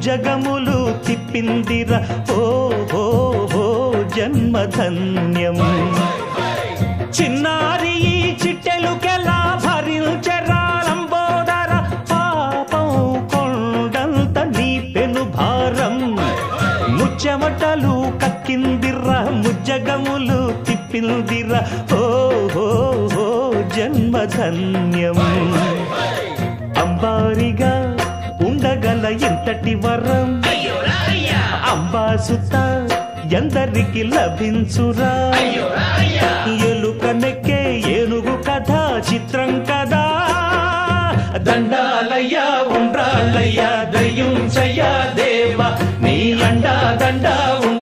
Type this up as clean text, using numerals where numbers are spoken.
ముజ్జగములు తిప్పిందిరా ఓ జన్మధన్యం చిన్నారి ఈ చిట్టెలుకెలా భరించరా లంబోదర పాపం కొండంత నీ పెను భారం ముచ్చెమటలు కక్కిందిరా ముజ్జగములు తిప్పిందిరా ఓ జన్మధన్యం అంబారిగా ఉండగల ఇంతటి వరం అంబాసుత ఎందరికి లభించురా ఎలుకనెక్కే ఏనుగు కథ చిత్రం కదా దండాలయ్యా ఉండ్రాళ్ళయ్యా దయ్యుంచయ్యా దేవ నీ అండా దండా